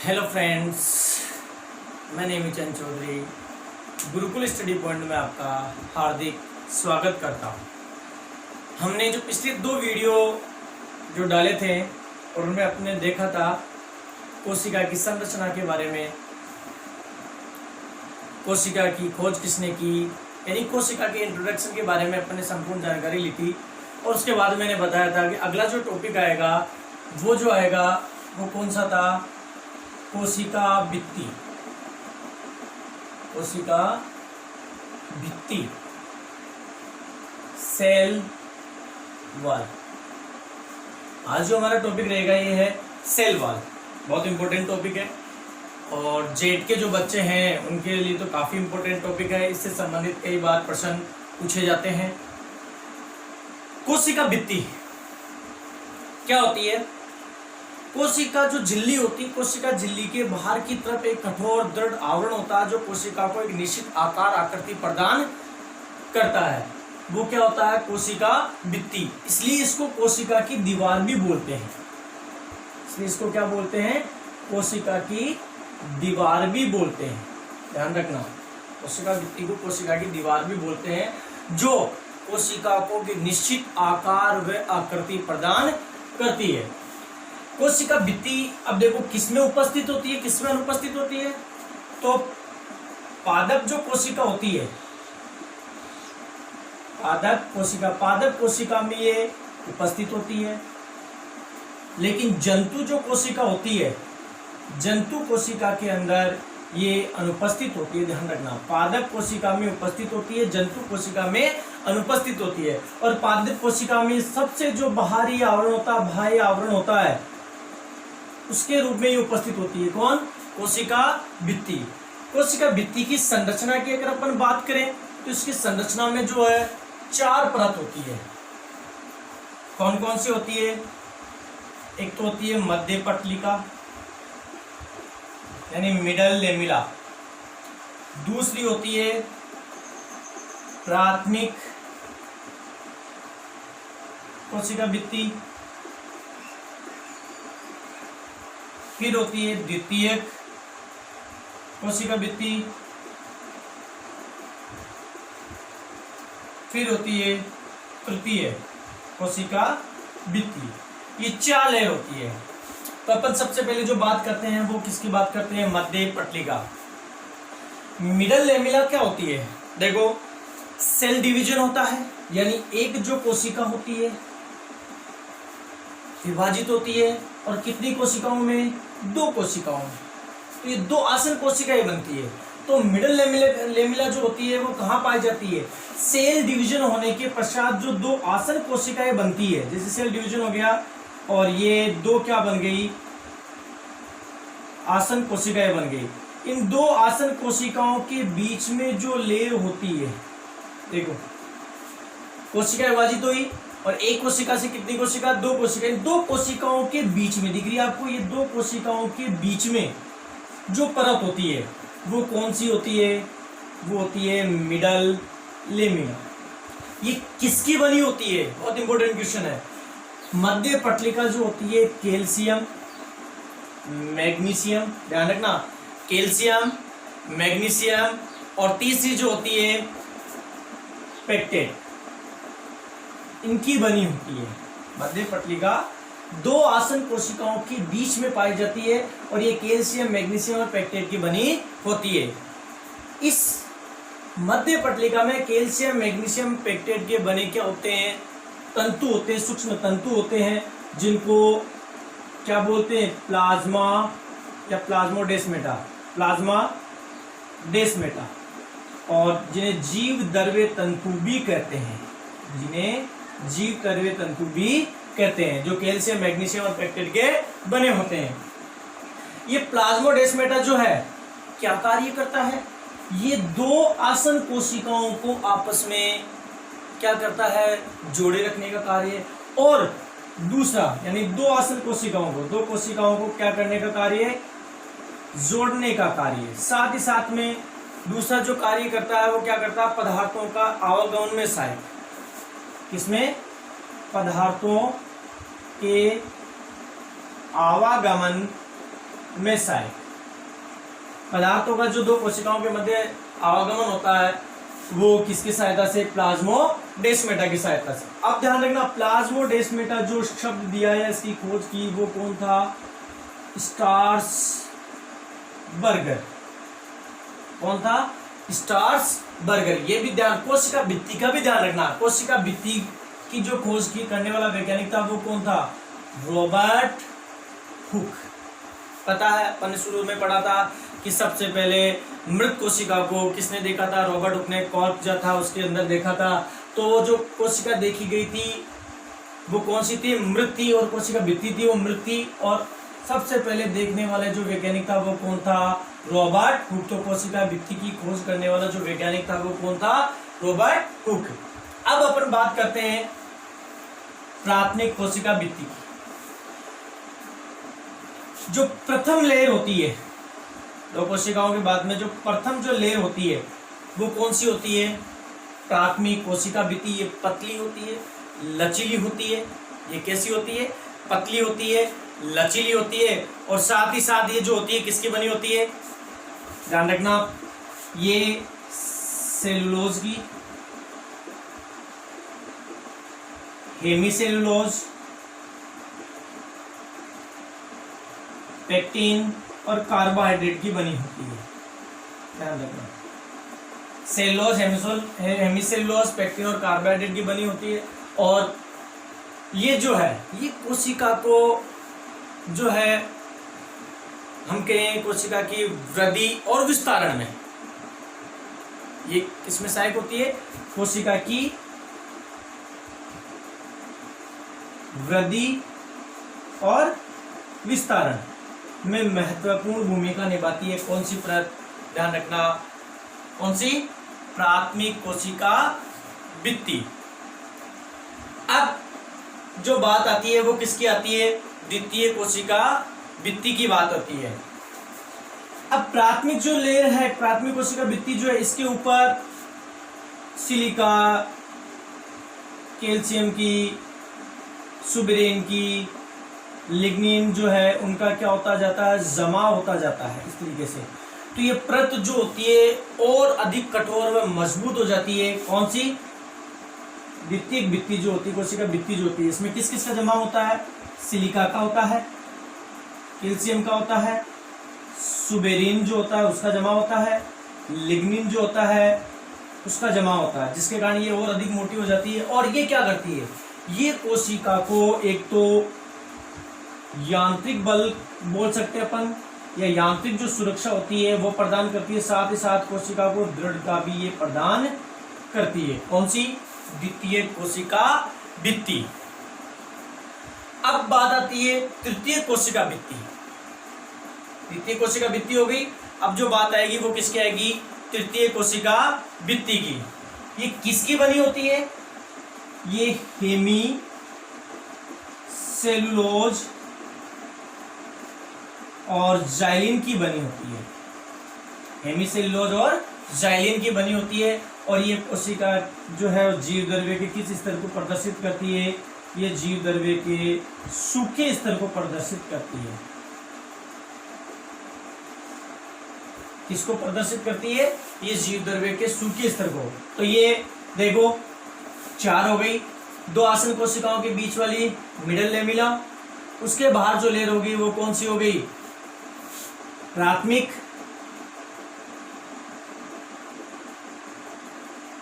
Hello friends, मैं नेमी चंद Chaudhary Gurukul study point में आपका हार्दिक स्वागत करता हूं। हमने जो पिछले 2 वीडियो जो डाले थे और उनमें अपने देखा था कोशिका की संरचना के बारे में, कोशिका की खोज किसने की, यानी कोशिका के इंट्रोडक्शन के बारे में अपने संपूर्ण जानकारी ली थी। और उसके बाद मैंने बताया था कि अगला जो टॉपिक आएगा वो कौन सा था, कोशिका भित्ति। कोशिका भित्ति, सेल वॉल। आज जो हमारा टॉपिक रहेगा ये है सेल वॉल। बहुत इंपॉर्टेंट टॉपिक है और जेड के जो बच्चे हैं उनके लिए तो काफी इंपॉर्टेंट टॉपिक है। इससे संबंधित कई बार प्रश्न पूछे जाते हैं। कोशिका भित्ति क्या होती है? कोशिका जो झिल्ली होती है, कोशिका झिल्ली के बाहर की तरफ एक कठोर दृढ़ आवरण होता है जो कोशिका को एक निश्चित आकार आकृति प्रदान करता है। वो क्या होता है? कोशिका भित्ति। इसलिए इसको कोशिका की दीवार भी बोलते हैं। इसलिए इसको क्या बोलते हैं? कोशिका की दीवार भी बोलते हैं। ध्यान रखना, कोशिका भित्ति को कोशिका की दीवार भी बोलते हैं, जो कोशिका को निश्चित आकार व आकृति प्रदान करती है। कोशिका भित्ति अब देखो किसमें उपस्थित होती है, किसमें अनुपस्थित होती है? तो पादप जो कोशिका होती है, पादप कोशिका में ये उपस्थित होती है। लेकिन जंतु जो कोशिका होती है, जंतु कोशिका के अंदर ये अनुपस्थित होती है। ध्यान रखना, पादप कोशिका में उपस्थित होती है, जंतु कोशिका में अनुपस्थित होती है। और पादप कोशिका में सबसे जो बाहरी आवरण होता है, बाह्य आवरण होता है, उसके रूप में ये उपस्थित होती है। कौन? कोशिका भित्ति। कोशिका भित्ति की संरचना की अगर अपन बात करें तो इसकी संरचना में जो है 4 परत होती है। कौन कौन सी होती है? एक तो होती है मध्य पटलिका यानी मिडल लेमिला। दूसरी होती है प्राथमिक कोशिका भित्ति। फिर होती है द्वितीयक कोशिका भित्ति। फिर होती है तृतीय कोशिका भित्ति। ये 4 लेयर होती है। तो अपन सबसे पहले जो बात करते हैं वो किसकी बात करते हैं? मध्य पटलिका। मिडल लेमिला क्या होती है? देखो, सेल डिवीजन होता है, यानी एक जो कोशिका होती है विभाजित होती है। और कितनी कोशिकाओं में? 2 कोशिकाओं में। तो ये 2 आसन कोशिकाएं बनती है। तो मिडल लेमिला जो होती है वो कहाँ पाई जाती है? सेल डिवीजन होने के पश्चात जो 2 आसन कोशिकाएं बनती है, जैसे सेल डिवीजन हो गया और ये 2 क्या बन गई? आसन कोशिकाएं बन गई। इन 2 आसन कोशिकाओं के बीच में जो लेयर होती है, देखो, कोशिका विभाजित हुई और एक कोशिका से कितनी कोशिका? 2 कोशिका। 2 कोशिकाओं के बीच में दिख रही है आपको, ये 2 कोशिकाओं के बीच में जो परत होती है वो कौन सी होती है? वो होती है मिडल लेमिना। ये किसकी बनी होती है? बहुत इंपॉर्टेंट क्वेश्चन है। मध्य पटलिका जो होती है कैल्शियम, मैग्नीशियम, ध्यान रखना, कैल्शियम, मैग्नीशियम, और तीसरी जो होती है पेक्टेट, इनकी बनी होती है। मध्य पटलिका 2 आसन कोशिकाओं के बीच में पाई जाती है और ये कैल्शियम, मैग्नीशियम और पेक्टेट की बनी होती है। इस मध्य पटलिका में कैल्शियम, मैग्नीशियम, पेक्टेट के बने क्या होते हैं? तंतु होते हैं, सूक्ष्म तंतु होते हैं, जिनको क्या बोलते हैं? प्लाज्मा या प्लाज्मोडेस्मेटा, प्लाज्माडेस्मेटा, और जिन्हें जीवद्रव्य तंतु भी कहते हैं, जिन्हें जीवद्रव्य तंतु भी कहते हैं, जो कैल्शियम, मैग्नीशियम और पेक्टेट के बने होते हैं। ये प्लाज्मोडेस्मेटा जो है क्या कार्य करता है? ये 2 आसन कोशिकाओं को आपस में क्या करता है? जोड़े रखने का कार्य। और दूसरा यानी 2 आसन कोशिकाओं को, 2 कोशिकाओं को क्या करने का कार्य है? जोड़ने का कार्य। साथ ही साथ में दूसरा जो कार्य करता है वो क्या करता है? पदार्थों का आवागमन में सहायक। किसमें? पदार्थों के आवागमन मेसाइक। पदार्थों का जो दो कोशिकाओं के मध्य आवागमन होता है वो किसकी सहायता से? प्लाज्मोडेस्माटा की सहायता से। अब ध्यान रखना, प्लाज्मोडेस्माटा जो शब्द दिया है इसकी खोज की वो कौन था? स्ट्रासबर्गर। कौन था? स्ट्रासबर्गर। ये भी ध्यान, कोशिका भित्ति का भी ध्यान रखना। कोशिका भित्ति की जो खोज की करने वाला वैज्ञानिक था वो कौन था? Robert Hooke. पता है अपन ने शुरू में पढ़ा था कि सबसे पहले मृत कोशिका को किसने देखा था? रॉबर्ट हुक ने कॉर्क जो था उसके अंदर देखा था। तो वो जो कोशिका देखी गई थी वो कौन सी थी? मृत थी। और कोशिका भित्ति थी वो मृत थी। और सबसे पहले देखने वाले जो वैज्ञानिक था वो कौन था? Robert Hooke. तो कोशिका भित्ति की खोज करने वाला जो वैज्ञानिक था वो कौन था? Robert Hooke. अब अपन बात करते हैं प्राथमिक कोशिका भित्ति की। जो प्रथम लेयर होती है दो कोशिकाओं के बाद में, जो प्रथम जो लेयर होती है वो कौन सी होती है? प्राथमिक कोशिका भित्ति। ये पतली होती है, लचीली होती है। ये कैसी होती है? पतली होती है, लचीली होती है। और साथ ही साथ ये जो होती है किसकी बनी होती है? ध्यान रखना, ये सेलुलोज की, हेमीसेलुलोज, पेक्टिन और कार्बोहाइड्रेट की बनी होती है। ध्यान रखना, सेलुलोज, हेमीसेलुलोज, पेक्टिन और कार्बोहाइड्रेट की बनी होती है। और ये जो है ये कोशिका को जो है हम कहें कोशिका की वृद्धि और विस्तारण में, ये किसमें सहायक होती है? कोशिका की वृद्धि और विस्तारण में महत्वपूर्ण भूमिका निभाती है। कौन सी ध्यान रखना, कौन सी? प्राथमिक कोशिका भित्ति। अब जो बात आती है वो किसकी आती है? द्वितीय कोशिका भित्ति की बात होती है। अब प्राथमिक जो लेयर है, प्राथमिक कोशिका भित्ति जो है, इसके ऊपर सिलिका, कैल्शियम की, सुबेरिन की, लिग्निन जो है उनका क्या होता जाता है? जमा होता जाता है इस तरीके से। तो ये परत जो होती है और अधिक कठोर व मजबूत हो जाती है। कौन सी? द्वितीय भित्ति जो होती है, कोशिका भित्ति जो होती है, इसमें किस किस का जमा होता है? सिलिका का होता है, कैल्शियम का होता है, सुबेरिन जो होता है उसका जमा होता है, लिग्निन जो होता है उसका जमा होता है, जिसके कारण ये और अधिक मोटी हो जाती है। और ये क्या करती है? ये कोशिका को एक तो यांत्रिक बल बोल सकते हैं अपन, या यांत्रिक जो सुरक्षा होती है वो प्रदान करती है। साथ ही साथ कोशिका को दृढ़ता भी ये प्रदान करती है। कौन सी? द्वितीय कोशिका भित्ति। अब बात आती है तृतीय कोशिका भित्ति। द्वितीय कोशिका भित्ति हो गई। अब जो बात आएगी वो किसकी आएगी? तृतीय कोशिका भित्ति की। ये किसकी बनी होती है? ये हेमी सेलुलोज और जाइलिन की बनी होती है। हेमीसेलुलोज और जाइलिन की बनी होती है। और ये कोशिका जो है जीव द्रव्य के किस स्तर को प्रदर्शित करती है? ये जीव द्रव्य के सूखे स्तर को प्रदर्शित करती है। किसको प्रदर्शित करती है? ये जीव द्रव्य के सूखे स्तर को। तो ये देखो 4 हो गई। 2 आसन कोशिकाओं के बीच वाली मिडल लेमिला, उसके बाहर जो लेयर होगी वो कौन सी हो गई? प्राथमिक।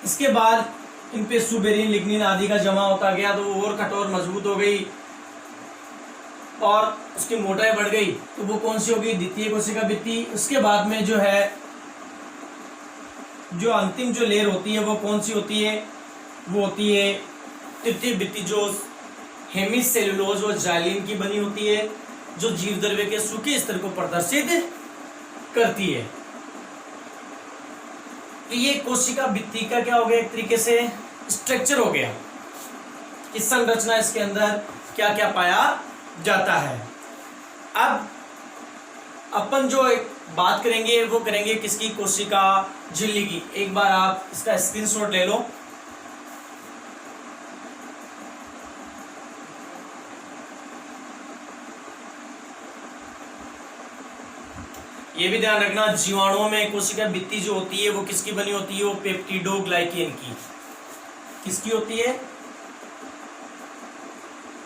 इसके बाद इन पे सुबेरिन, लिग्निन आदि का जमा होता गया तो वो और कठोर मजबूत हो गई और उसकी मोटाई बढ़ गई। तो वो कौन सी होगी? द्वितीय कोशिका भित्ति। उसके बाद में जो है जो अंतिम जो लेयर होती है वो कौन सी होती है? वो होती है तृतीय भित्ति, जो हेमीसेलुलोज और जाइलिन की बनी होती है, जो जीव द्रव्य के सूखे स्तर को प्रदर्शित करती है। तो ये कोशिका भित्ति का क्या हो गया? एक तरीके से स्ट्रक्चर हो गया। इस संरचना इसके अंदर क्या क्या पाया जाता है। अब अपन जो बात करेंगे वो करेंगे किसकी? कोशिका झिल्ली की। एक बार आप इसका स्क्रीनशॉट ले लो। ये भी ध्यान रखना, जीवाणुओं में कोशिका भित्ति जो होती है वो किसकी बनी होती है? वो पेप्टिडोग्लाइकेन की। किसकी होती है?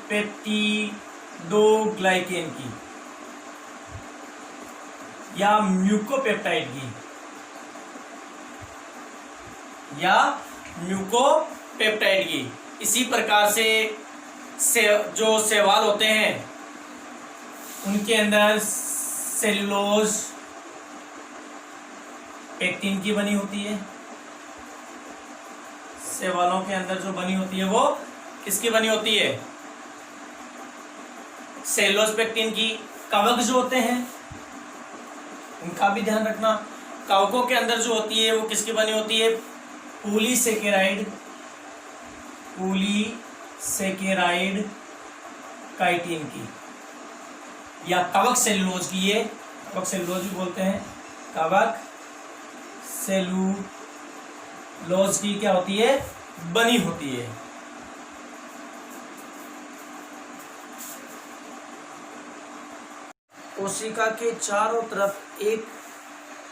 पेप्टिडोग्लाइकेन की या म्यूकोपेप्टाइड की, या म्यूकोपेप्टाइड की। इसी प्रकार से जो शैवाल होते हैं उनके अंदर सेलुलोज पेक्टिन की बनी होती है। शैवालों के अंदर जो बनी होती है वो किसकी बनी होती है? सेलुलोज पेक्टिन की। कवक जो होते हैं उनका भी ध्यान रखना, कवकों के अंदर जो होती है वो किसकी बनी होती है? पॉलीसेकेराइड काइटिन की या कवक सेलुलोज की। ये कवक सेलुलोज भी बोलते हैं। कवक सेलुलोज की क्या होती है? बनी होती है। कोशिका के चारों तरफ एक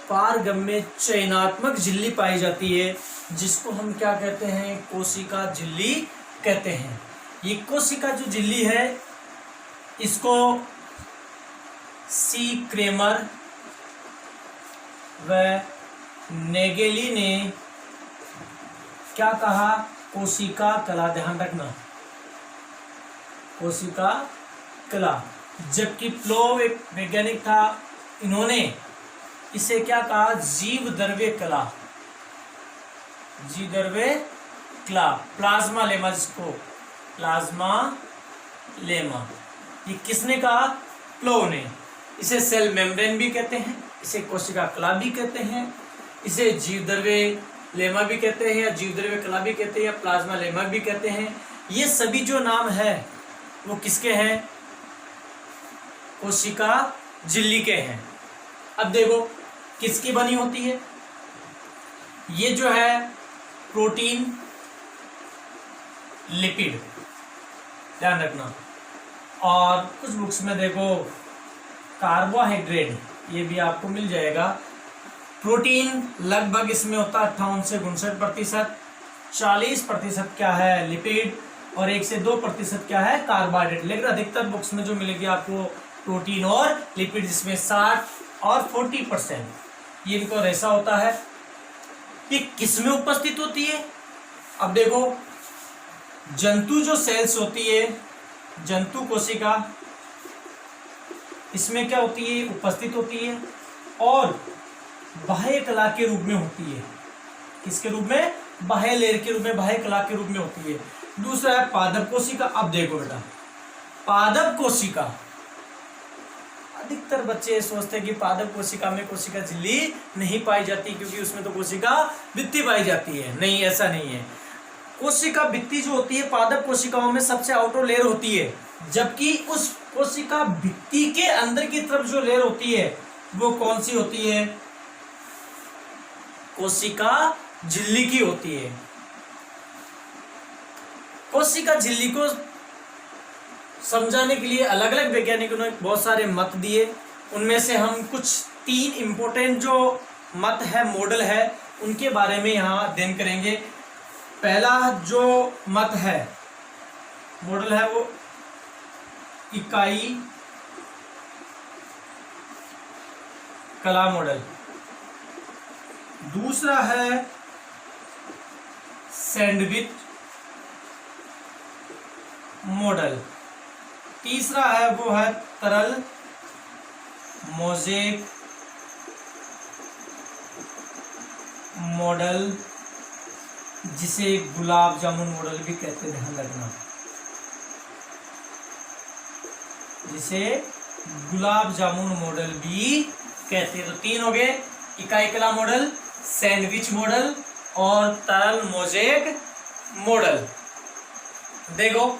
पारगम्य चयनात्मक झिल्ली पाई जाती है, जिसको हम क्या कहते हैं? कोशिका झिल्ली कहते हैं। ये कोशिका जो झिल्ली है इसको सी क्रेमर व नेगेली ने क्या कहा? कोशिका कला। ध्यान रखना, कोशिका कला। जबकि प्लो एक वैज्ञानिक था, इन्होंने इसे क्या कहा? जीव द्रव्य कला। जीव द्रव्य कला, प्लाज्मा लेमा, जिसको प्लाज्मा लेमा। ये किसने कहा? प्लो ने। इसे सेल मेम्ब्रेन भी कहते हैं, इसे कोशिका कला भी कहते हैं, इसे जीव द्रव्य लेमा भी कहते हैं, या जीव द्रव्य कला भी कहते हैं, या प्लाज्मा लेमा भी कहते हैं। ये सभी जो नाम है वो किसके हैं? कोशिका झिल्ली के हैं। अब देखो किसकी बनी होती है? ये जो है प्रोटीन, लिपिड, ध्यान रखना। और कुछ बुक्स में देखो कार्बोहाइड्रेट, ये भी आपको मिल जाएगा। प्रोटीन लगभग इसमें होता है 58 से 59%, 40% क्या है लिपिड, और 1 से 2% क्या है कार्बोहाइड्रेट। लेकिन अधिकतर बुक्स में जो मिलेगी आपको प्रोटीन और लिपिड, जिसमें 60 और 40% ये इनको रेशा होता है। ये किसमें उपस्थित होती है? अब देखो, जंतु जो सेल्स होती है, जंतु कोशिका, इसमें क्या होती है? उपस्थित होती है और बाह्य कला के रूप में होती है। किसके रूप में? बाह्य लेयर के रूप में, बाह्य कला के रूप में होती है। दूसरा है पादप कोशिका। अब देखो बेटा, पादप कोशिका, अधिकतर बच्चे सोचते हैं कि पादप कोशिका में कोशिका झिल्ली नहीं पाई जाती क्योंकि उसमें तो कोशिका भित्ति पाई जाती है। नहीं, ऐसा नहीं है। कोशिका भित्ति जो होती है पादप कोशिकाओं में सबसे आउटर लेयर होती है, जबकि उस कोशिका भित्ति के अंदर की तरफ जो लेयर होती है वो कौन सी होती है? कोशिका झिल्ली की होती है। कोशिका झिल्ली को समझाने के लिए अलग अलग वैज्ञानिकों ने बहुत सारे मत दिए। उनमें से हम कुछ 3 इंपॉर्टेंट जो मत है, मॉडल है, उनके बारे में यहाँ अध्ययन करेंगे। पहला जो मत है, मॉडल है, वो इकाई कला मॉडल। दूसरा है सैंडविच मॉडल। तीसरा है वो है तरल मोज़ेक मॉडल, जिसे गुलाब जामुन मॉडल भी कहते हैं। ध्यान रखना, जिसे गुलाब जामुन मॉडल भी कहते हैं। तो 3 हो गए, इकाई कला मॉडल, सैंडविच मॉडल और तरल मोज़ेक मॉडल। देखो,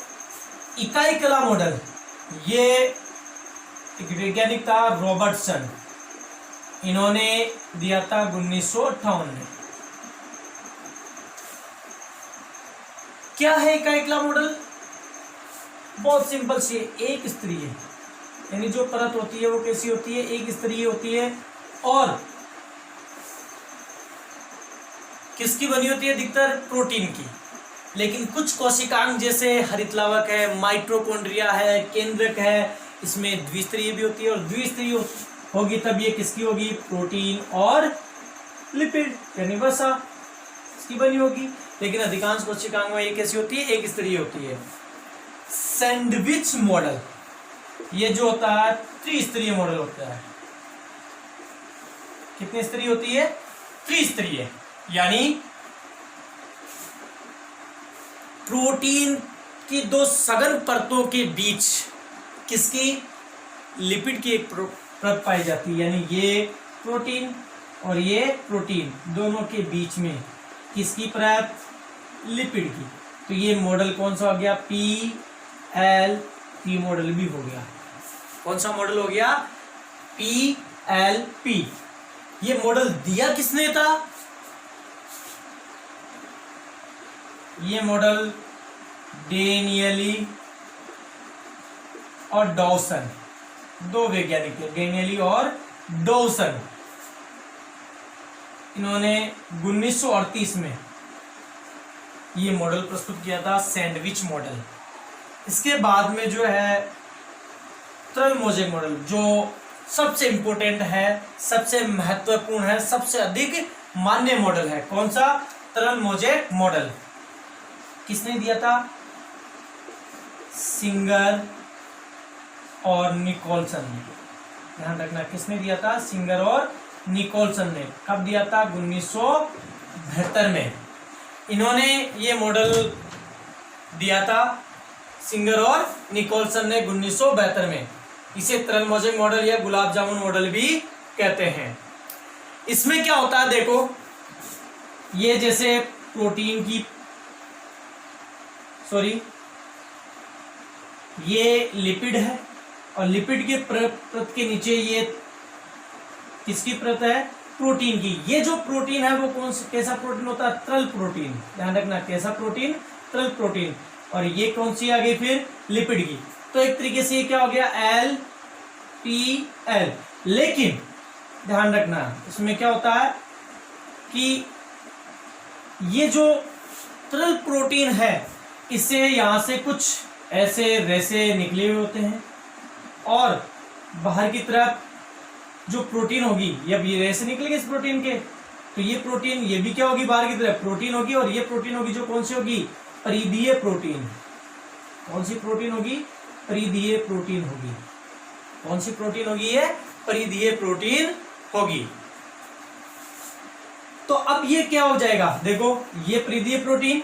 इकाई कला मॉडल, ये एक वैज्ञानिक था रॉबर्टसन, इन्होंने दिया था 1958 में। क्या है इकाई कला मॉडल? बहुत सिंपल सी है, एक स्तरीय, यानी जो परत होती है वो कैसी होती है? एक स्तरीय होती है। और किसकी बनी होती है अधिकतर? प्रोटीन की। लेकिन कुछ कोशिकांग जैसे हरितलवक है, माइटोकॉन्ड्रिया है, केंद्रक है, इसमें द्विस्तरीय भी होती है, और द्विस्तरीय होगी तब ये किसकी होगी? प्रोटीन और लिपिड यानी वसा इसकी बनी होगी। लेकिन अधिकांश कोशिकांग में ये कैसी होती है? एक स्तरीय होती है। सैंडविच मॉडल ये जो होता है त्रिस्तरीय मॉडल होता है। कितनी स्तरीय होती है? त्रिस्तरीय, यानी प्रोटीन की दो सघन परतों के बीच किसकी? लिपिड की एक परत पाई जाती है, यानी ये प्रोटीन और ये प्रोटीन दोनों के बीच में किसकी परत? लिपिड की। तो ये मॉडल कौन सा हो गया? PLP मॉडल भी हो गया। कौन सा मॉडल हो गया? PLP। ये मॉडल दिया किसने था? ये मॉडल डेनियली और डॉसन, दो वैज्ञानिक थे, डेनियली और डॉसन। इन्होंने 1938 में ये मॉडल प्रस्तुत किया था, सैंडविच मॉडल। इसके बाद में जो है तरल मोज़ेक मॉडल, जो सबसे इंपॉर्टेंट है, सबसे महत्वपूर्ण है, सबसे अधिक मान्य मॉडल है। कौन सा? तरल मोज़ेक मॉडल। किसने दिया था? सिंगर और निकोलसन ने। ध्यान रखना, किसने दिया था? सिंगर और निकोलसन ने। कब दिया था? 1972 में इन्होंने ये मॉडल दिया था, सिंगर और निकोलसन ने 1972 में। इसे तरल मोज़ेक मॉडल या गुलाब जामुन मॉडल भी कहते हैं। इसमें क्या होता है देखो, ये जैसे प्रोटीन की ये लिपिड है, और लिपिड के परत के नीचे ये किसकी परत है? प्रोटीन की। ये जो प्रोटीन है वो कैसा प्रोटीन होता है? तरल प्रोटीन। ध्यान रखना, कैसा प्रोटीन? तरल प्रोटीन। और ये कौन सी आ गई फिर? लिपिड की। तो एक तरीके से ये क्या हो गया? LPL। लेकिन ध्यान रखना, इसमें क्या होता है कि ये जो तरल प्रोटीन है, इससे यहां से कुछ ऐसे रेसे निकले हुए होते हैं, और बाहर की तरफ जो प्रोटीन होगी, अब ये रेसे निकलेंगे इस प्रोटीन के, तो ये प्रोटीन, ये भी क्या होगी? बाहर की तरफ प्रोटीन होगी, और ये प्रोटीन होगी जो कौन सी होगी? परिधीय प्रोटीन। कौन सी प्रोटीन होगी? परिधीय प्रोटीन होगी। कौन सी प्रोटीन होगी? ये परिधीय प्रोटीन होगी। तो अब ये क्या हो जाएगा? देखो, ये परिधीय प्रोटीन,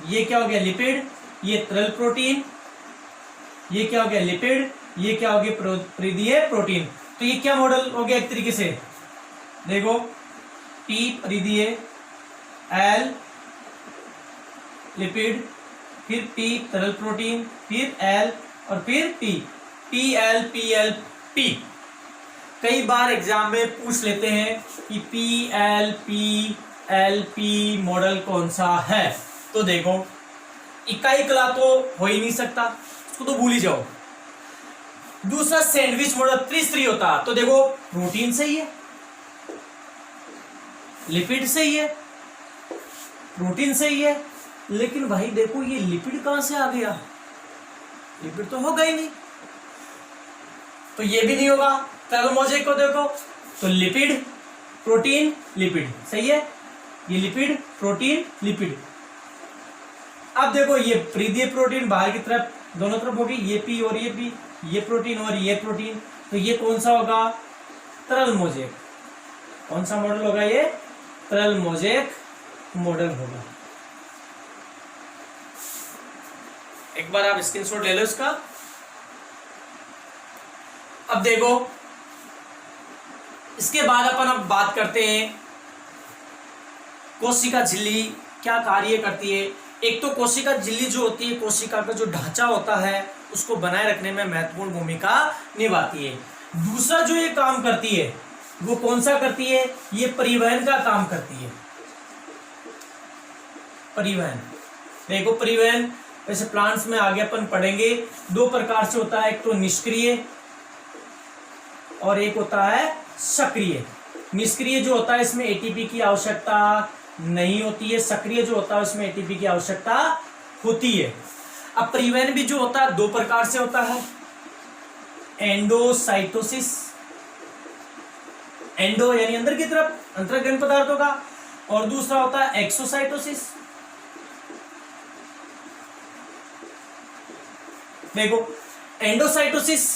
ये क्या हो गया? लिपिड। ये तरल प्रोटीन, ये क्या हो गया? लिपिड। ये क्या हो गया? परिधीय प्रोटीन। तो ये क्या मॉडल हो गया एक तरीके से? देखो, P परिधीय, L लिपिड, फिर P तरल प्रोटीन, फिर L और फिर P। PLP। कई बार एग्जाम में पूछ लेते हैं कि PLP मॉडल कौन सा है। तो देखो, इकाई कला तो हो ही नहीं सकता, उसको तो भूल ही जाओ। दूसरा सैंडविच मॉडल त्रिस्तरीय होता, तो देखो प्रोटीन सही है, लिपिड सही है, प्रोटीन सही है, लेकिन भाई देखो ये लिपिड कहां से आ गया? लिपिड तो होगा ही नहीं, तो ये भी नहीं होगा। तरल मोज़ेक को देखो, तो लिपिड प्रोटीन लिपिड सही है, ये लिपिड प्रोटीन लिपिड। अब देखो ये परिधीय प्रोटीन बाहर की तरफ दोनों तरफ होगी, ये पी और ये पी, ये प्रोटीन और ये प्रोटीन, तो ये कौन सा होगा? तरल मोज़ेक। कौन सा मॉडल होगा? ये तरल मोज़ेक मॉडल होगा। एक बार आप स्क्रीनशॉट ले लो इसका। अब देखो, इसके बाद अपन अब बात करते हैं कोशिका झिल्ली क्या कार्य करती है। एक तो कोशिका झिल्ली जो होती है, कोशिका का जो ढांचा होता है उसको बनाए रखने में महत्वपूर्ण भूमिका निभाती है। दूसरा जो ये काम करती है वो कौन सा करती है? ये परिवहन का काम करती है। परिवहन, देखो परिवहन वैसे प्लांट्स में आगे अपन पढ़ेंगे, दो प्रकार से होता है, एक तो निष्क्रिय और एक होता है सक्रिय। निष्क्रिय जो होता है इसमें एटीपी की आवश्यकता नहीं होती है, सक्रिय जो होता है उसमें एटीपी की आवश्यकता होती है। अब परिवहन भी जो होता है दो प्रकार से होता है, एंडोसाइटोसिस, एंडो यानी अंदर की तरफ अंतर्ग्रहण पदार्थों का, और दूसरा होता है एक्सोसाइटोसिस। देखो एंडोसाइटोसिस,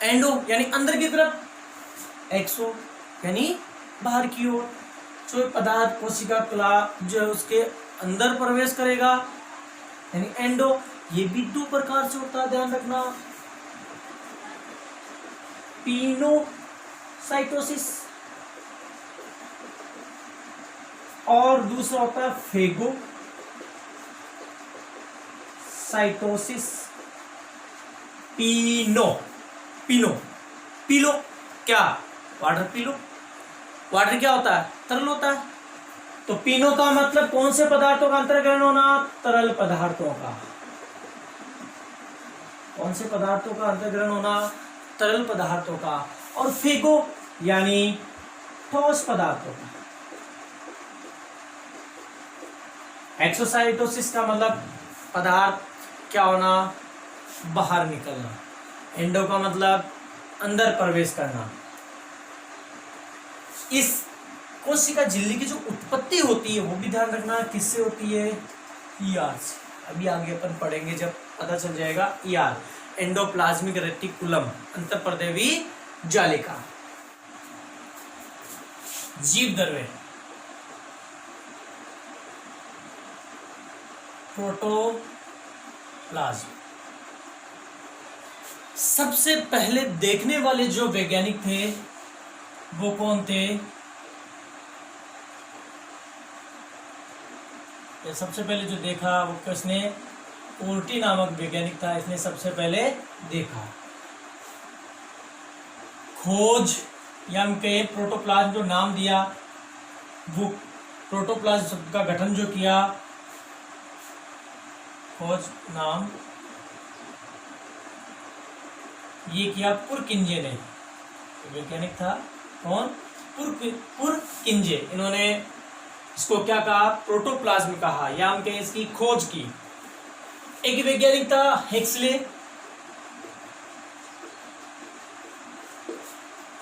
एंडो यानी अंदर की तरफ, एक्सो यानी बाहर की ओर। जो पदार्थ कोशिका कला जो उसके अंदर प्रवेश करेगा यानी एंडो। ये भी दो प्रकार से होता है, ध्यान रखना, पिनोसाइटोसिस और दूसरा होता है फेगोसाइटोसिस। पिनो, पिनो, पीलो क्या, वाटर पीलो। वाटर क्या होता है, तरल होता है। तो पिनो का मतलब कौन से पदार्थों का अंतर्ग्रहण होना, तरल पदार्थों का। कौन से पदार्थों का अंतर्ग्रहण होना, तरल पदार्थों का। और फेगो यानी ठोस पदार्थों का। एक्सोसाइटोसिस का मतलब पदार्थ क्या होना, बाहर निकलना। एंडो का मतलब अंदर प्रवेश करना। इस कोशिका झिल्ली की जो उत्पत्ति होती है वो भी ध्यान रखना किससे होती है, ईआर से। अभी आगे अपन पढ़ेंगे जब पता चल जाएगा। ईआर एंडोप्लाज्मिक रेटिकुलम, अंतःपर्देवी जालिका। जीवद्रव्य, प्रोटोप्लाज्म। सबसे पहले देखने वाले जो वैज्ञानिक थे वो कौन थे, सबसे पहले जो देखा वो किसने, पोर्टी नामक वैज्ञानिक था, इसने सबसे पहले देखा। खोज या हम कहे प्रोटोप्लाज्म जो नाम दिया, वो प्रोटोप्लाज्म शब्द का गठन जो किया, खोज नाम ये किया पुरकिंजे ने। वैज्ञानिक था कौन, पुरकिंजे। इन्होंने इसको क्या कहा, प्रोटोप्लाज्म कहा, या हम कहें इसकी खोज की। एक वैज्ञानिक था हेक्सले,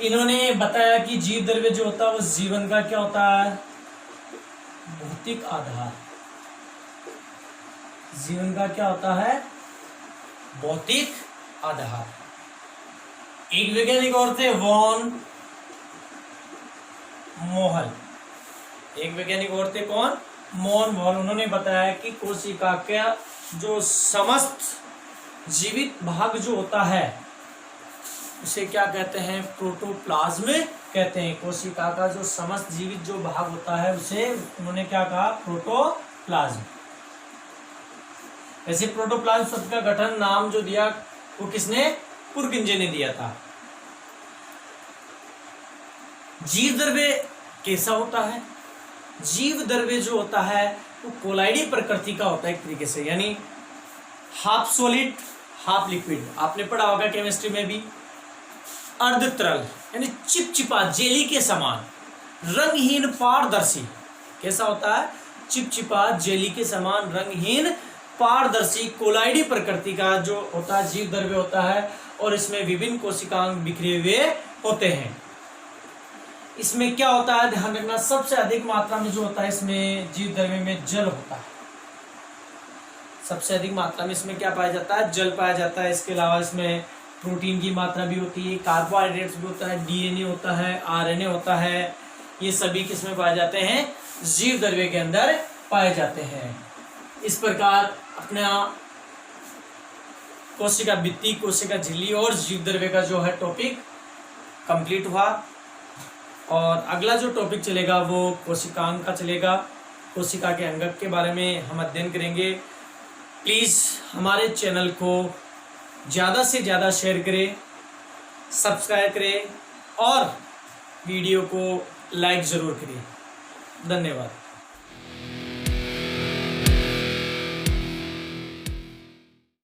इन्होंने बताया कि जीव द्रव्य जो होता है वो जीवन का क्या होता है, भौतिक आधार। जीवन का क्या होता है, भौतिक आधार। एक वैज्ञानिक और थे वॉन मोहल। एक वैज्ञानिक और थे कौन, मॉन वॉल। उन्होंने बताया कि कोशिका का जो समस्त जीवित भाग जो होता है उसे क्या कहते हैं, प्रोटोप्लाज्म कहते हैं। कोशिका का जो समस्त जीवित जो भाग होता है उसे उन्होंने क्या कहा, प्रोटोप्लाज्म। ऐसे प्रोटोप्लाज्म शब्द का गठन नाम जो दिया वो किसने, पुरकिंजे ने दिया था। जीव द्रव्य कैसा होता है, जीव द्रव्य जो होता है वो कोलाइडी प्रकृति का होता है एक तरीके से, यानी हाफ सॉलिड हाफ लिक्विड। आपने पढ़ा होगा केमिस्ट्री में भी। अर्ध तरल यानी चिपचिपा, जेली के समान। रंगहीन पारदर्शी, कैसा होता है, चिपचिपा, जेली के समान, रंगहीन पारदर्शी, कोलाइडी प्रकृति का जो होता है जीव द्रव्य होता है। और इसमें विभिन्न कोशिकांग बिखरे हुए होते हैं। इसमें क्या होता है, ध्यान रखना, सबसे अधिक मात्रा में जो होता है इसमें जीव द्रव्य में जल होता है। सबसे अधिक मात्रा में इसमें क्या पाया जाता है, जल पाया जाता है। इसके अलावा इसमें प्रोटीन की मात्रा भी होती है, कार्बोहाइड्रेट्स भी होता है, डीएनए होता है, आरएनए होता है। ये सभी किसमें पाए जाते हैं, जीव द्रव्य के अंदर पाए जाते हैं। इस प्रकार अपना कोशिका भित्ति, कोशिका झिल्ली और जीव द्रव्य का जो है टॉपिक कंप्लीट हुआ। और अगला जो टॉपिक चलेगा वो कोशिकांग का चलेगा। कोशिका के अंगक के बारे में हम अध्ययन करेंगे। प्लीज़ हमारे चैनल को ज़्यादा से ज़्यादा शेयर करें, सब्सक्राइब करें और वीडियो को लाइक ज़रूर करें। धन्यवाद।